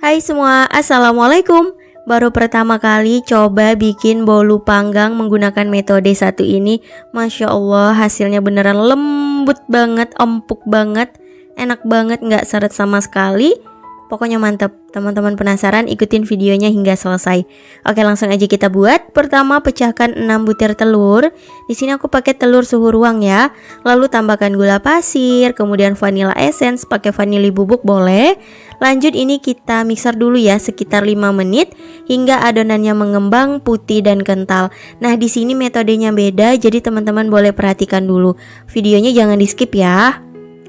Hai semua, Assalamualaikum. Baru pertama kali coba bikin bolu panggang menggunakan metode satu ini. Masya Allah, hasilnya beneran lembut banget, empuk banget, enak banget, nggak seret sama sekali. Pokoknya mantep. Teman-teman penasaran, ikutin videonya hingga selesai. Oke, langsung aja kita buat. Pertama, pecahkan 6 butir telur. Di sini aku pakai telur suhu ruang ya. Lalu tambahkan gula pasir, kemudian vanilla essence, pakai vanili bubuk boleh. Lanjut ini kita mixer dulu ya sekitar 5 menit hingga adonannya mengembang putih dan kental. Nah, di sini metodenya beda, jadi teman-teman boleh perhatikan dulu. Videonya jangan di-skip ya,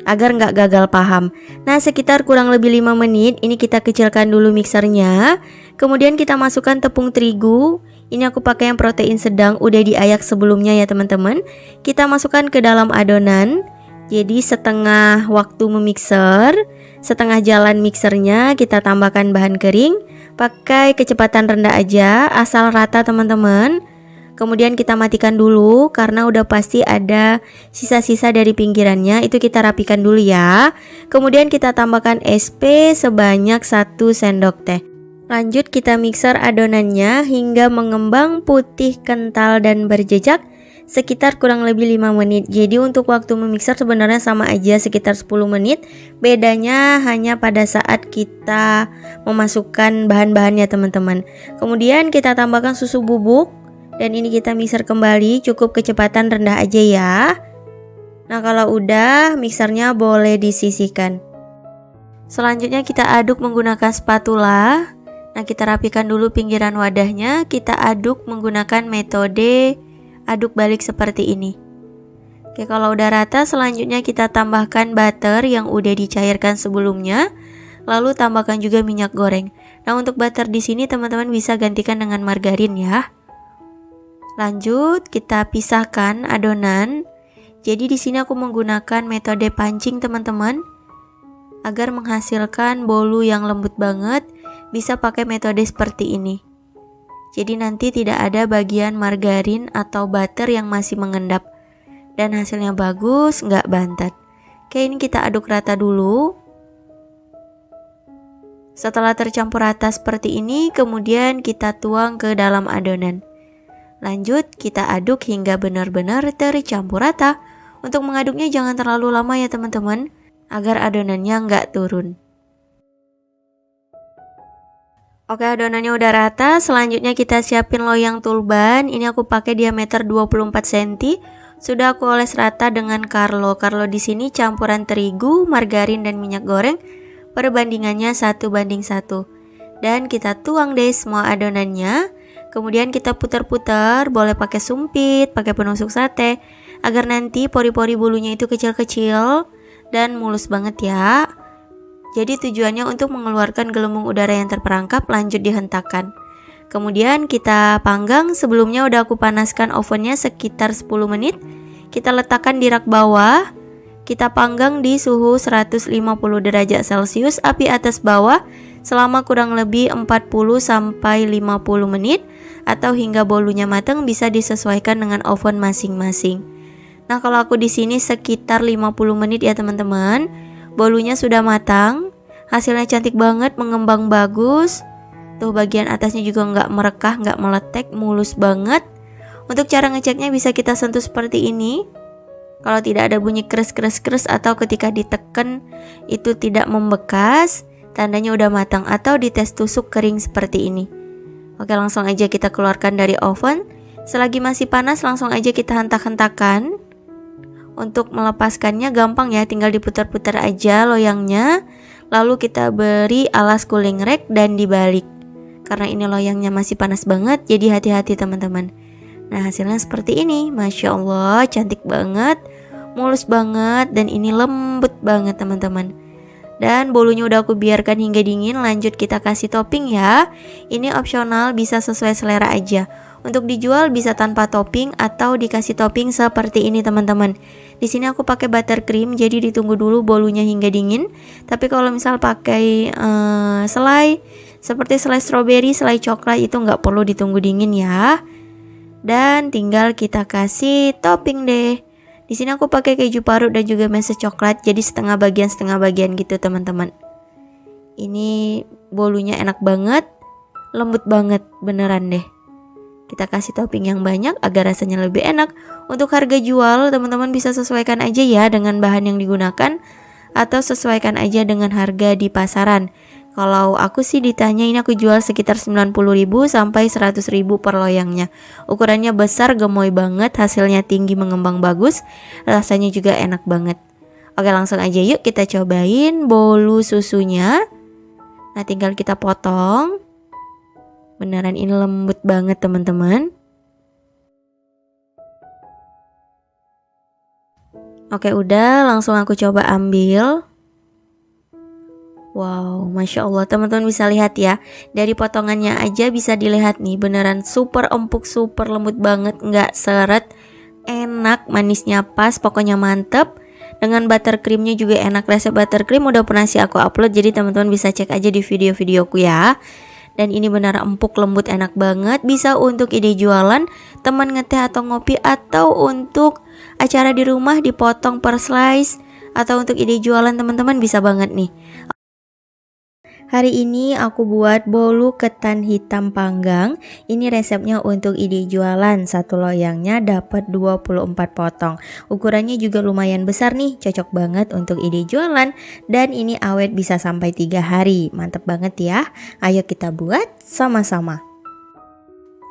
agar nggak gagal paham. Nah, sekitar kurang lebih 5 menit ini kita kecilkan dulu mixernya. Kemudian kita masukkan tepung terigu. Ini aku pakai yang protein sedang, udah diayak sebelumnya ya teman-teman. Kita masukkan ke dalam adonan. Jadi setengah waktu memixer, setengah jalan mixernya kita tambahkan bahan kering. Pakai kecepatan rendah aja, asal rata teman-teman. Kemudian kita matikan dulu karena udah pasti ada sisa-sisa dari pinggirannya, itu kita rapikan dulu ya. Kemudian kita tambahkan SP sebanyak 1 sendok teh. Lanjut kita mixer adonannya hingga mengembang putih, kental dan berjejak sekitar kurang lebih 5 menit. Jadi untuk waktu memixer sebenarnya sama aja sekitar 10 menit. Bedanya hanya pada saat kita memasukkan bahan-bahannya teman-teman. Kemudian kita tambahkan susu bubuk. Dan ini kita mixer kembali, cukup kecepatan rendah aja ya. Nah, kalau udah mixernya boleh disisihkan. Selanjutnya kita aduk menggunakan spatula. Nah, kita rapikan dulu pinggiran wadahnya. Kita aduk menggunakan metode aduk balik seperti ini. Oke, kalau udah rata selanjutnya kita tambahkan butter yang udah dicairkan sebelumnya. Lalu tambahkan juga minyak goreng. Nah, untuk butter di sini teman-teman bisa gantikan dengan margarin ya. Lanjut kita pisahkan adonan. Jadi di sini aku menggunakan metode pancing teman-teman, agar menghasilkan bolu yang lembut banget. Bisa pakai metode seperti ini. Jadi nanti tidak ada bagian margarin atau butter yang masih mengendap. Dan hasilnya bagus, nggak bantat. Oke, ini kita aduk rata dulu. Setelah tercampur rata seperti ini, kemudian kita tuang ke dalam adonan. Lanjut kita aduk hingga benar-benar tercampur rata. Untuk mengaduknya jangan terlalu lama ya teman-teman, agar adonannya nggak turun. Oke, adonannya udah rata. Selanjutnya kita siapin loyang tulban. Ini aku pakai diameter 24 cm. Sudah aku oles rata dengan Carlo. Carlo di sini campuran terigu, margarin dan minyak goreng. Perbandingannya 1:1. Dan kita tuang deh semua adonannya. Kemudian kita putar-putar, boleh pakai sumpit, pakai penusuk sate, agar nanti pori-pori bulunya itu kecil-kecil dan mulus banget ya. Jadi tujuannya untuk mengeluarkan gelembung udara yang terperangkap. Lanjut dihentakkan. Kemudian kita panggang. Sebelumnya udah aku panaskan ovennya sekitar 10 menit. Kita letakkan di rak bawah. Kita panggang di suhu 150 derajat Celcius, api atas bawah selama kurang lebih 40-50 menit, atau hingga bolunya matang. Bisa disesuaikan dengan oven masing-masing. Nah, kalau aku di sini sekitar 50 menit ya teman-teman. Bolunya sudah matang, hasilnya cantik banget, mengembang bagus. Tuh bagian atasnya juga nggak merekah, nggak meletek, mulus banget. Untuk cara ngeceknya bisa kita sentuh seperti ini. Kalau tidak ada bunyi kres atau ketika ditekan itu tidak membekas, tandanya udah matang, atau dites tusuk kering seperti ini. Oke, langsung aja kita keluarkan dari oven. Selagi masih panas langsung aja kita hentak-hentakan. Untuk melepaskannya gampang ya, tinggal diputar-putar aja loyangnya. Lalu kita beri alas cooling rack dan dibalik. Karena ini loyangnya masih panas banget, jadi hati-hati teman-teman. Nah, hasilnya seperti ini. Masya Allah, cantik banget, mulus banget, dan ini lembut banget teman-teman. Dan bolunya udah aku biarkan hingga dingin. Lanjut kita kasih topping ya. Ini opsional, bisa sesuai selera aja. Untuk dijual bisa tanpa topping atau dikasih topping seperti ini teman-teman. Di sini aku pakai buttercream, jadi ditunggu dulu bolunya hingga dingin. Tapi kalau misal pakai selai seperti selai strawberry, selai coklat, itu nggak perlu ditunggu dingin ya. Dan tinggal kita kasih topping deh. Di sini aku pakai keju parut dan juga meses coklat, jadi setengah bagian gitu teman-teman. Ini bolunya enak banget, lembut banget, beneran deh. Kita kasih topping yang banyak agar rasanya lebih enak. Untuk harga jual, teman-teman bisa sesuaikan aja ya dengan bahan yang digunakan, atau sesuaikan aja dengan harga di pasaran. Kalau aku sih ditanya, ini aku jual sekitar 90.000 sampai 100.000 per loyangnya. Ukurannya besar, gemoy banget, hasilnya tinggi, mengembang bagus, rasanya juga enak banget. Oke, langsung aja yuk kita cobain bolu susunya. Nah, tinggal kita potong. Beneran ini lembut banget teman-teman. Oke, udah, langsung aku coba ambil. Wow, Masya Allah, teman-teman bisa lihat ya, dari potongannya aja bisa dilihat nih, beneran super empuk, super lembut banget, nggak seret, enak, manisnya pas, pokoknya mantep. Dengan buttercreamnya juga enak. Resep buttercream udah pernah sih aku upload, jadi teman-teman bisa cek aja di video-videoku ya. Dan ini benar empuk, lembut, enak banget. Bisa untuk ide jualan, teman ngeteh atau ngopi, atau untuk acara di rumah dipotong per slice, atau untuk ide jualan teman-teman bisa banget nih. Hari ini aku buat bolu ketan hitam panggang. Ini resepnya untuk ide jualan. Satu loyangnya dapat 24 potong. Ukurannya juga lumayan besar nih, cocok banget untuk ide jualan. Dan ini awet bisa sampai 3 hari. Mantep banget ya. Ayo kita buat sama-sama.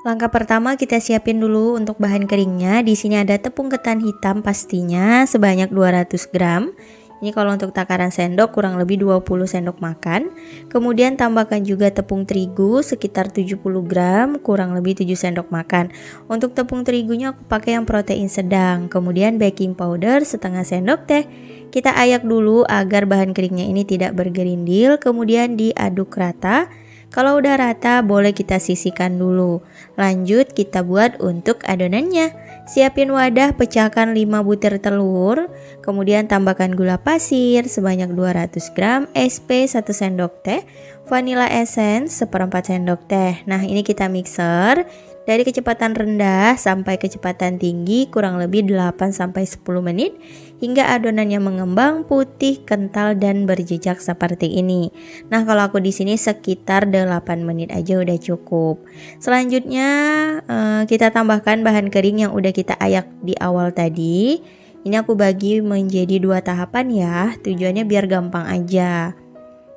Langkah pertama kita siapin dulu untuk bahan keringnya. Di sini ada tepung ketan hitam pastinya sebanyak 200 gram. Ini kalau untuk takaran sendok kurang lebih 20 sendok makan. Kemudian tambahkan juga tepung terigu sekitar 70 gram, kurang lebih 7 sendok makan. Untuk tepung terigunya aku pakai yang protein sedang. Kemudian baking powder setengah sendok teh. Kita ayak dulu agar bahan keringnya ini tidak bergerindil. Kemudian diaduk rata. Kalau udah rata boleh kita sisihkan dulu. Lanjut kita buat untuk adonannya. Siapin wadah, pecahkan 5 butir telur. Kemudian tambahkan gula pasir sebanyak 200 gram, SP 1 sendok teh, vanilla essence seperempat sendok teh. Nah, ini kita mixer dari kecepatan rendah sampai kecepatan tinggi kurang lebih 8-10 menit hingga adonannya mengembang, putih, kental dan berjejak seperti ini. Nah, kalau aku di sini sekitar 8 menit aja udah cukup. Selanjutnya kita tambahkan bahan kering yang udah kita ayak di awal tadi. Ini aku bagi menjadi 2 tahapan ya, tujuannya biar gampang aja.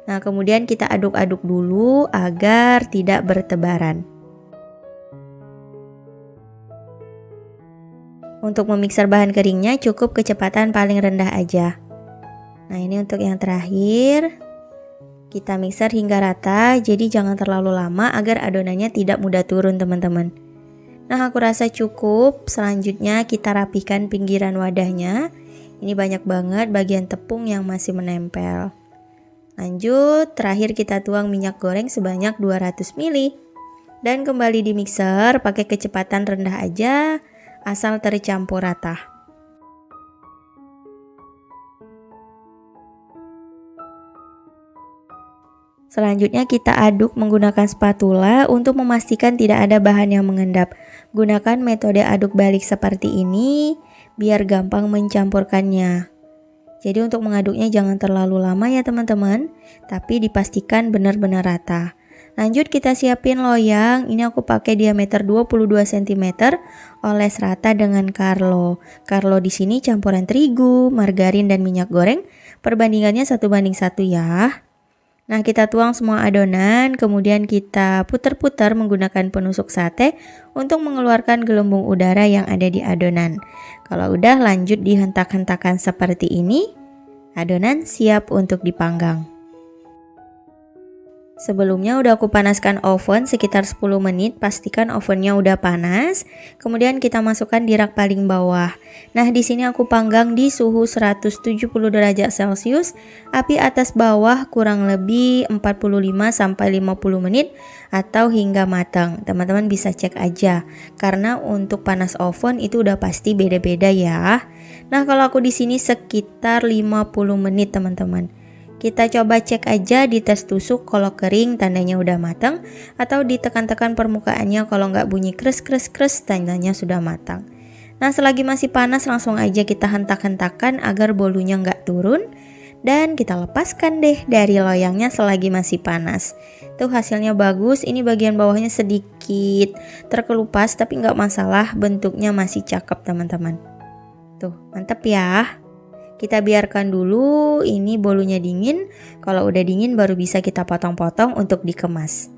Nah, kemudian kita aduk-aduk dulu agar tidak bertebaran. Untuk memixer bahan keringnya cukup kecepatan paling rendah aja. Nah, ini untuk yang terakhir. Kita mixer hingga rata, jadi jangan terlalu lama agar adonannya tidak mudah turun teman-teman. Nah, aku rasa cukup. Selanjutnya kita rapihkan pinggiran wadahnya. Ini banyak banget bagian tepung yang masih menempel. Lanjut, terakhir kita tuang minyak goreng sebanyak 200 ml. Dan kembali di mixer pakai kecepatan rendah aja, asal tercampur rata. Selanjutnya kita aduk menggunakan spatula untuk memastikan tidak ada bahan yang mengendap. Gunakan metode aduk balik seperti ini biar gampang mencampurkannya. Jadi untuk mengaduknya jangan terlalu lama ya teman-teman, tapi dipastikan benar-benar rata. Lanjut kita siapin loyang. Ini aku pakai diameter 22 cm, oles rata dengan Carlo. Carlo di sini campuran terigu, margarin dan minyak goreng. Perbandingannya 1:1 ya. Nah, kita tuang semua adonan, kemudian kita putar-putar menggunakan penusuk sate untuk mengeluarkan gelembung udara yang ada di adonan. Kalau udah, lanjut dihentak-hentakan seperti ini. Adonan siap untuk dipanggang. Sebelumnya udah aku panaskan oven sekitar 10 menit, pastikan ovennya udah panas. Kemudian kita masukkan di rak paling bawah. Nah, di sini aku panggang di suhu 170 derajat Celcius, api atas bawah kurang lebih 45-50 menit atau hingga matang. Teman-teman bisa cek aja karena untuk panas oven itu udah pasti beda-beda ya. Nah, kalau aku di sini sekitar 50 menit teman-teman. Kita coba cek aja di tes tusuk kalau kering tandanya udah matang, atau ditekan-tekan permukaannya kalau nggak bunyi kres tandanya sudah matang. Nah, selagi masih panas langsung aja kita hentak-hentakan agar bolunya nggak turun. Dan kita lepaskan deh dari loyangnya selagi masih panas. Tuh hasilnya bagus, ini bagian bawahnya sedikit terkelupas tapi nggak masalah, bentuknya masih cakep teman-teman. Tuh mantep ya. Kita biarkan dulu ini bolunya dingin. Kalau udah dingin baru bisa kita potong-potong untuk dikemas.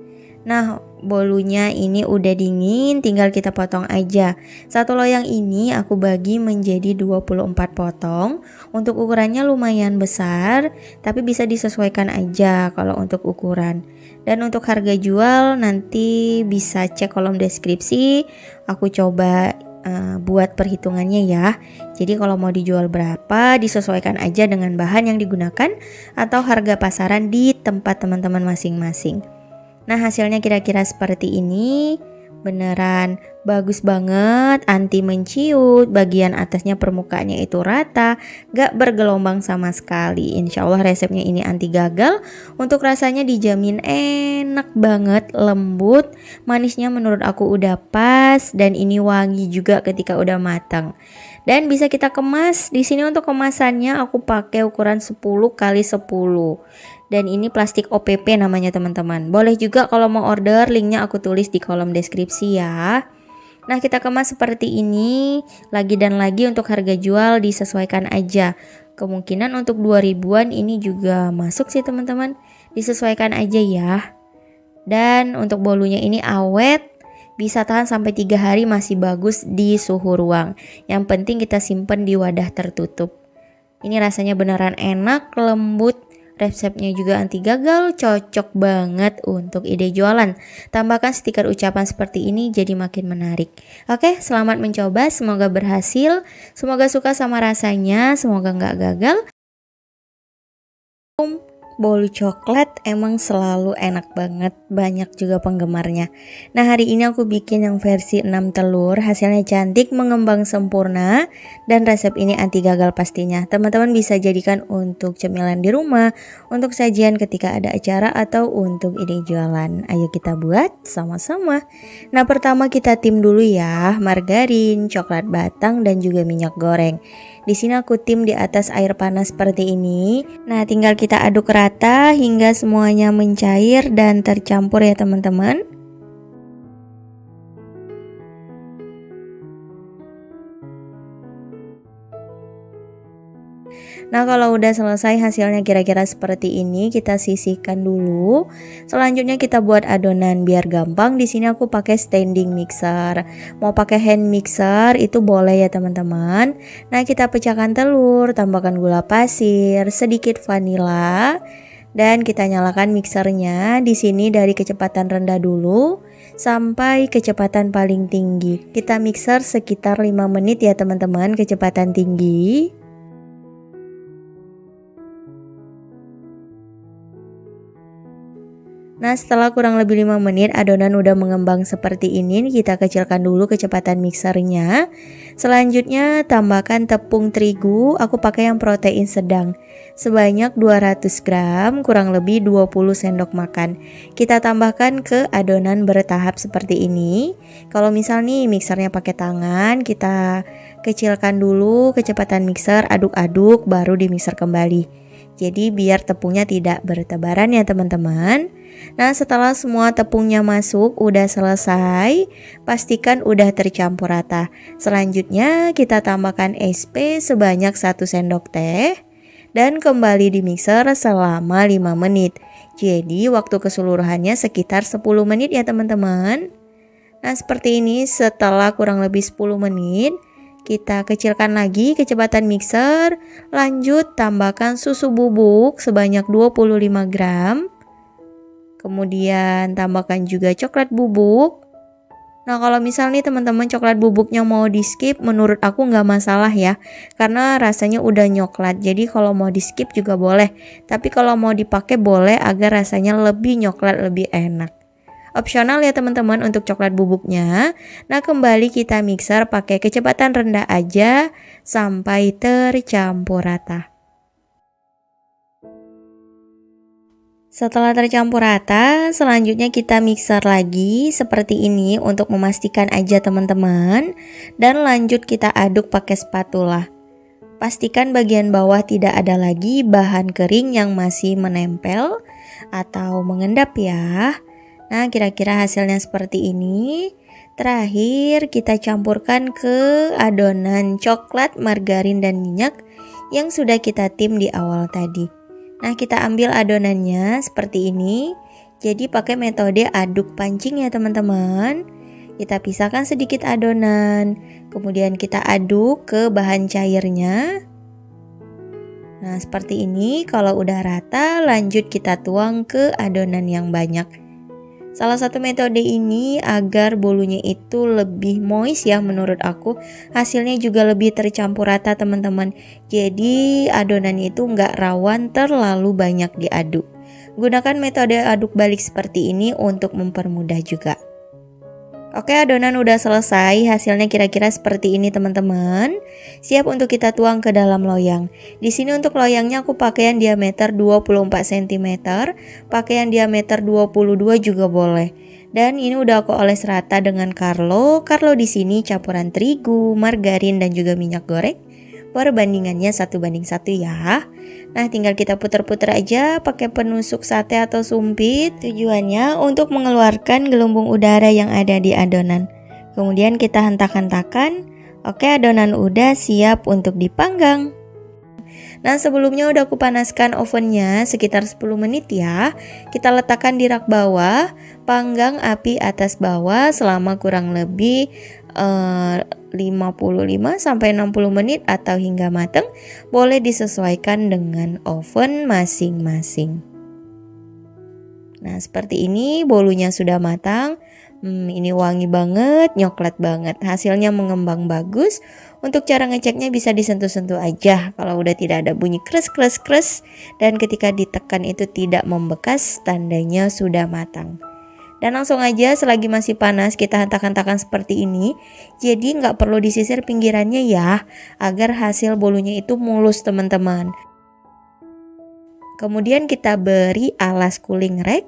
Nah bolunya ini udah dingin, tinggal kita potong aja. Satu loyang ini aku bagi menjadi 24 potong. Untuk ukurannya lumayan besar, tapi bisa disesuaikan aja kalau untuk ukuran. Dan untuk harga jual nanti bisa cek kolom deskripsi. Aku coba buat perhitungannya ya. Jadi kalau mau dijual berapa disesuaikan aja dengan bahan yang digunakan atau harga pasaran di tempat teman-teman masing-masing. Nah hasilnya kira-kira seperti ini. Beneran bagus banget, anti menciut, bagian atasnya permukaannya itu rata, gak bergelombang sama sekali. Insya Allah resepnya ini anti gagal. Untuk rasanya dijamin enak banget, lembut, manisnya menurut aku udah pas, dan ini wangi juga ketika udah matang. Dan bisa kita kemas. Di sini untuk kemasannya aku pakai ukuran 10 x 10. Dan ini plastik OPP namanya teman-teman. Boleh juga kalau mau order, linknya aku tulis di kolom deskripsi ya. Nah kita kemas seperti ini. Lagi dan lagi untuk harga jual disesuaikan aja. Kemungkinan untuk 2000-an ini juga masuk sih teman-teman. Disesuaikan aja ya. Dan untuk bolunya ini awet. Bisa tahan sampai 3 hari masih bagus di suhu ruang. Yang penting kita simpen di wadah tertutup. Ini rasanya beneran enak, lembut. Resepnya juga anti gagal, cocok banget untuk ide jualan. Tambahkan stiker ucapan seperti ini jadi makin menarik. Oke, selamat mencoba, semoga berhasil. Semoga suka sama rasanya, semoga nggak gagal. Bolu coklat emang selalu enak banget, banyak juga penggemarnya. Nah hari ini aku bikin yang versi 6 telur, hasilnya cantik, mengembang sempurna, dan resep ini anti gagal pastinya. Teman-teman bisa jadikan untuk cemilan di rumah, untuk sajian ketika ada acara, atau untuk ide jualan. Ayo kita buat sama-sama. Nah pertama kita tim dulu ya, margarin, coklat batang, dan juga minyak goreng. Di sini aku tim di atas air panas seperti ini. Nah, tinggal kita aduk rata hingga semuanya mencair dan tercampur ya teman-teman. Nah kalau udah selesai hasilnya kira-kira seperti ini, kita sisihkan dulu. Selanjutnya kita buat adonan biar gampang. Di sini aku pakai standing mixer. Mau pakai hand mixer itu boleh ya teman-teman. Nah kita pecahkan telur, tambahkan gula pasir, sedikit vanila, dan kita nyalakan mixernya. Di sini dari kecepatan rendah dulu sampai kecepatan paling tinggi. Kita mixer sekitar 5 menit ya teman-teman, kecepatan tinggi. Nah setelah kurang lebih 5 menit adonan udah mengembang seperti ini, kita kecilkan dulu kecepatan mixernya. Selanjutnya tambahkan tepung terigu, aku pakai yang protein sedang sebanyak 200 gram, kurang lebih 20 sendok makan. Kita tambahkan ke adonan bertahap seperti ini. Kalau misal nih mixernya pakai tangan, kita kecilkan dulu kecepatan mixer, aduk-aduk baru di mixer kembali. Jadi biar tepungnya tidak bertebaran ya teman-teman. Nah setelah semua tepungnya masuk udah selesai, pastikan udah tercampur rata. Selanjutnya kita tambahkan SP sebanyak 1 sendok teh dan kembali di mixer selama 5 menit. Jadi waktu keseluruhannya sekitar 10 menit ya teman-teman. Nah seperti ini setelah kurang lebih 10 menit. Kita kecilkan lagi kecepatan mixer, lanjut tambahkan susu bubuk sebanyak 25 gram. Kemudian tambahkan juga coklat bubuk. Nah kalau misal nih teman-teman coklat bubuknya mau di skip, menurut aku nggak masalah ya. Karena rasanya udah nyoklat, jadi kalau mau di skip juga boleh. Tapi kalau mau dipakai boleh agar rasanya lebih nyoklat, lebih enak. Opsional ya teman-teman untuk coklat bubuknya. Nah kembali kita mixer pakai kecepatan rendah aja sampai tercampur rata. Setelah tercampur rata, selanjutnya kita mixer lagi seperti ini untuk memastikan aja teman-teman. Dan lanjut kita aduk pakai spatula. Pastikan bagian bawah tidak ada lagi bahan kering yang masih menempel atau mengendap ya. Nah, kira-kira hasilnya seperti ini. Terakhir, kita campurkan ke adonan coklat, margarin, dan minyak yang sudah kita tim di awal tadi. Nah, kita ambil adonannya seperti ini. Jadi pakai metode aduk pancing ya teman-teman. Kita pisahkan sedikit adonan, kemudian kita aduk ke bahan cairnya. Nah, seperti ini. Kalau udah rata, lanjut kita tuang ke adonan yang banyak. Salah satu metode ini agar bolunya itu lebih moist ya menurut aku. Hasilnya juga lebih tercampur rata teman-teman. Jadi adonannya itu nggak rawan terlalu banyak diaduk. Gunakan metode aduk balik seperti ini untuk mempermudah juga. Oke, adonan udah selesai, hasilnya kira-kira seperti ini teman-teman. Siap untuk kita tuang ke dalam loyang. Di sini untuk loyangnya aku pakai yang diameter 24 cm, pakai yang diameter 22 juga boleh. Dan ini udah aku oles rata dengan Carlo. Carlo di sini campuran terigu, margarin, dan juga minyak goreng. Perbandingannya 1:1 ya. Nah, tinggal kita puter-puter aja pakai penusuk sate atau sumpit. Tujuannya untuk mengeluarkan gelembung udara yang ada di adonan. Kemudian kita hentak-hentakan. Oke, adonan udah siap untuk dipanggang. Nah, sebelumnya udah aku panaskan ovennya sekitar 10 menit ya. Kita letakkan di rak bawah, panggang api atas bawah selama kurang lebih 55 sampai 60 menit atau hingga matang. Boleh disesuaikan dengan oven masing-masing. Nah, seperti ini bolunya sudah matang. Ini wangi banget, nyoklat banget. Hasilnya mengembang bagus. Untuk cara ngeceknya bisa disentuh-sentuh aja. Kalau udah tidak ada bunyi kres dan ketika ditekan itu tidak membekas, tandanya sudah matang. Dan langsung aja selagi masih panas kita hentak-hentakan seperti ini. Jadi nggak perlu disisir pinggirannya ya, agar hasil bolunya itu mulus teman-teman. Kemudian kita beri alas cooling rack,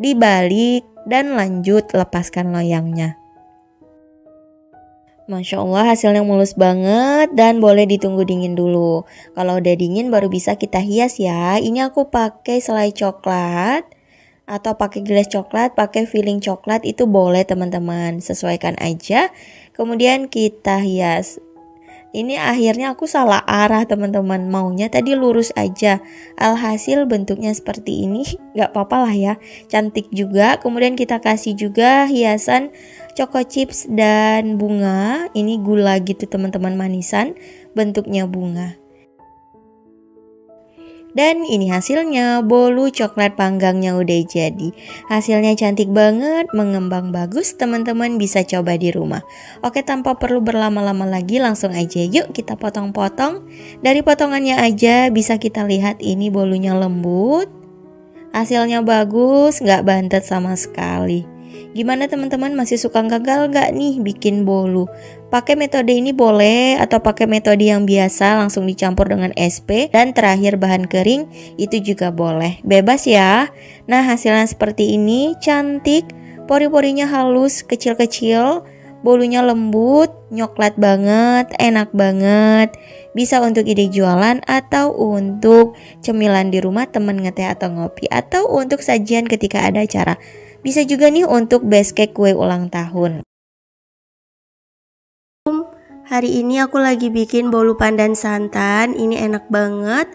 dibalik dan lanjut lepaskan loyangnya. Masya Allah, hasilnya mulus banget dan boleh ditunggu dingin dulu. Kalau udah dingin baru bisa kita hias ya. Ini aku pakai selai coklat atau pakai gelas coklat, pakai filling coklat itu boleh teman-teman, sesuaikan aja. Kemudian kita hias. Ini akhirnya aku salah arah teman-teman, maunya tadi lurus aja. Alhasil bentuknya seperti ini, gak apa-apa lah ya, cantik juga. Kemudian kita kasih juga hiasan choco chips dan bunga. Ini gula gitu teman-teman, manisan, bentuknya bunga. Dan ini hasilnya, bolu coklat panggangnya udah jadi. Hasilnya cantik banget, mengembang bagus, teman-teman bisa coba di rumah. Oke, tanpa perlu berlama-lama lagi, langsung aja yuk kita potong-potong. Dari potongannya aja bisa kita lihat ini bolunya lembut. Hasilnya bagus, gak bantet sama sekali. Gimana teman-teman, masih suka gagal gak nih bikin bolu? Pakai metode ini boleh atau pakai metode yang biasa langsung dicampur dengan SP dan terakhir bahan kering itu juga boleh. Bebas ya. Nah, hasilnya seperti ini, cantik, pori-porinya halus, kecil-kecil, bolunya lembut, nyoklat banget, enak banget. Bisa untuk ide jualan atau untuk cemilan di rumah temen ngeteh atau ngopi atau untuk sajian ketika ada acara. Bisa juga nih untuk base cake kue ulang tahun. Hari ini aku lagi bikin bolu pandan santan. Ini enak banget.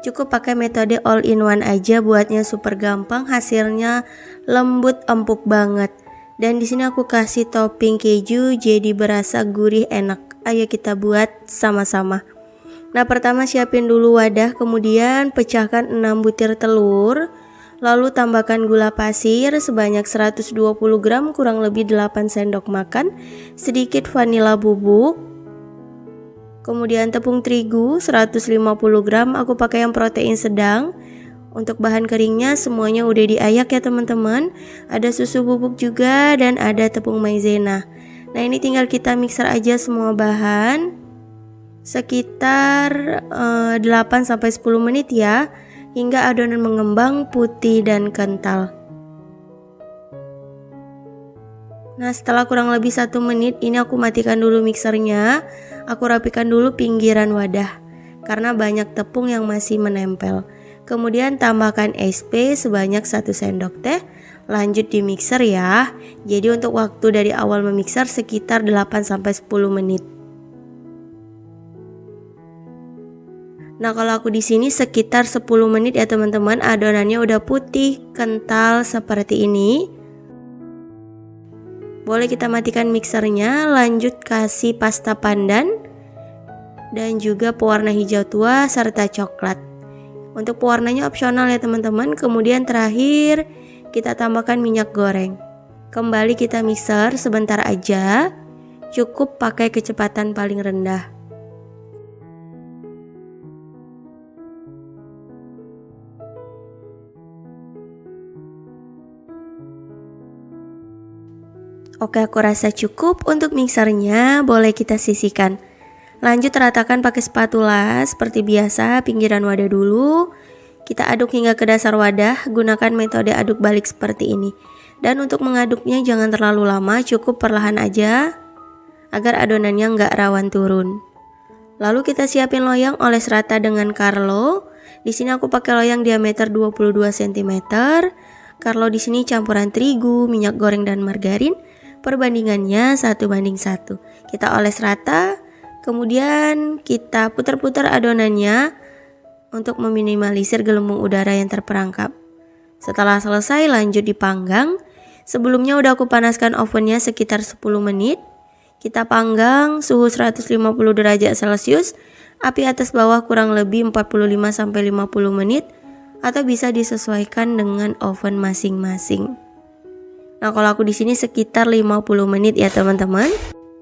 Cukup pakai metode all in one aja, buatnya super gampang, hasilnya lembut empuk banget. Dan di sini aku kasih topping keju jadi berasa gurih enak. Ayo kita buat sama-sama. Nah, pertama siapin dulu wadah, kemudian pecahkan 6 butir telur. Lalu tambahkan gula pasir sebanyak 120 gram kurang lebih 8 sendok makan, sedikit vanila bubuk. Kemudian tepung terigu 150 gram, aku pakai yang protein sedang. Untuk bahan keringnya semuanya udah diayak ya teman-teman. Ada susu bubuk juga dan ada tepung maizena. Nah, ini tinggal kita mixer aja semua bahan. Sekitar 8-10 menit ya, hingga adonan mengembang putih dan kental. Nah, setelah kurang lebih 1 menit ini aku matikan dulu mixernya. Aku rapikan dulu pinggiran wadah. karena banyak tepung yang masih menempel. Kemudian tambahkan SP sebanyak 1 sendok teh. Lanjut di mixer ya. Jadi untuk waktu dari awal memixer sekitar 8-10 menit. Nah, kalau aku di sini sekitar 10 menit ya teman-teman. Adonannya udah putih, kental seperti ini. Boleh kita matikan mixernya, lanjut kasih pasta pandan dan juga pewarna hijau tua serta coklat. Untuk pewarnanya opsional ya teman-teman. Kemudian terakhir kita tambahkan minyak goreng. Kembali kita mixer sebentar aja. Cukup pakai kecepatan paling rendah. Oke, aku rasa cukup untuk mixernya, boleh kita sisihkan. Lanjut ratakan pakai spatula seperti biasa, pinggiran wadah dulu. Kita aduk hingga ke dasar wadah, gunakan metode aduk balik seperti ini. Dan untuk mengaduknya jangan terlalu lama, cukup perlahan aja agar adonannya nggak rawan turun. Lalu kita siapin loyang, oles rata dengan Carlo. Di sini aku pakai loyang diameter 22 cm. Carlo di sini campuran terigu, minyak goreng dan margarin. Perbandingannya 1:1. Kita oles rata, kemudian kita putar-putar adonannya untuk meminimalisir gelembung udara yang terperangkap. Setelah selesai lanjut dipanggang. Sebelumnya udah aku panaskan ovennya sekitar 10 menit. Kita panggang suhu 150 derajat Celcius, api atas bawah kurang lebih 45-50 menit atau bisa disesuaikan dengan oven masing-masing. Nah, kalau aku di sini sekitar 50 menit ya teman-teman.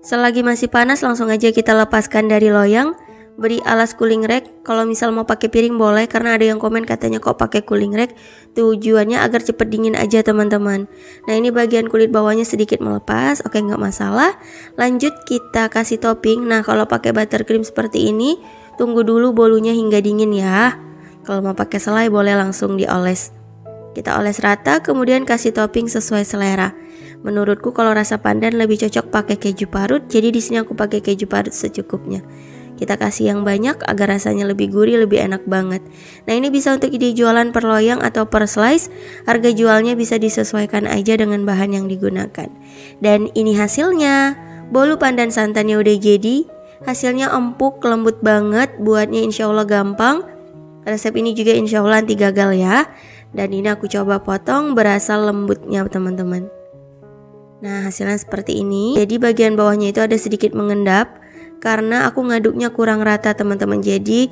Selagi masih panas langsung aja kita lepaskan dari loyang. Beri alas cooling rack. Kalau misal mau pakai piring boleh, karena ada yang komen katanya kok pakai cooling rack. Tujuannya agar cepet dingin aja teman-teman. Nah, ini bagian kulit bawahnya sedikit melepas. Oke, nggak masalah. Lanjut kita kasih topping. Nah, kalau pakai buttercream seperti ini, tunggu dulu bolunya hingga dingin ya. Kalau mau pakai selai boleh langsung dioles. Kita oles rata, kemudian kasih topping sesuai selera. Menurutku kalau rasa pandan lebih cocok pakai keju parut, jadi di sini aku pakai keju parut secukupnya. Kita kasih yang banyak agar rasanya lebih gurih, lebih enak banget. Nah, ini bisa untuk ide jualan per loyang atau per slice. Harga jualnya bisa disesuaikan aja dengan bahan yang digunakan. Dan ini hasilnya. Bolu pandan santannya udah jadi. Hasilnya empuk, lembut banget. Buatnya insya Allah gampang. Resep ini juga insya Allah anti gagal ya. Dan ini aku coba potong, berasa lembutnya teman-teman. Nah, hasilnya seperti ini. Jadi bagian bawahnya itu ada sedikit mengendap karena aku ngaduknya kurang rata teman-teman. Jadi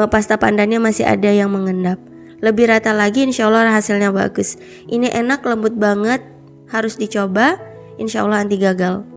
pasta pandannya masih ada yang mengendap. Lebih rata lagi insya Allah hasilnya bagus. Ini enak, lembut banget, harus dicoba. Insya Allah anti gagal.